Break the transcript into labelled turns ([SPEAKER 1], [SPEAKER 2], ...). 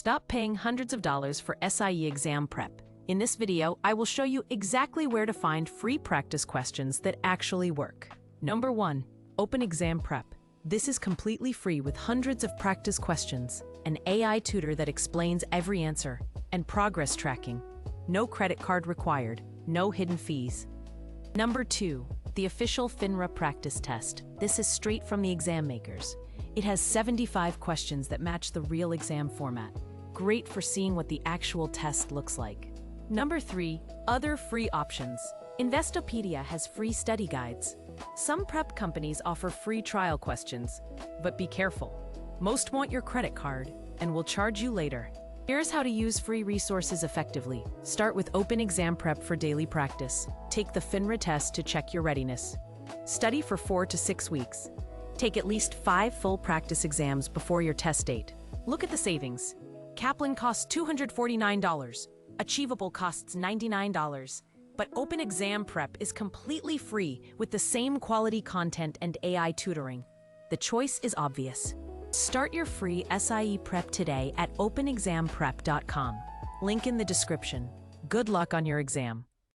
[SPEAKER 1] Stop paying hundreds of dollars for SIE exam prep. In this video, I will show you exactly where to find free practice questions that actually work. Number 1. Open Exam Prep. This is completely free with hundreds of practice questions, an AI tutor that explains every answer, and progress tracking. No credit card required, no hidden fees. Number 2. The official FINRA practice test. This is straight from the exam makers. It has 75 questions that match the real exam format. Great for seeing what the actual test looks like. Number 3. Other free options. Investopedia has free study guides. Some prep companies offer free trial questions, but be careful. Most want your credit card and will charge you later. Here's how to use free resources effectively. Start with Open Exam Prep for daily practice. Take the FINRA test to check your readiness. Study for 4 to 6 weeks. Take at least 5 full practice exams before your test date. Look at the savings. Kaplan costs $249. Achievable costs $99. But Open Exam Prep is completely free with the same quality content and AI tutoring. The choice is obvious. Start your free SIE prep today at openexamprep.com. Link in the description. Good luck on your exam.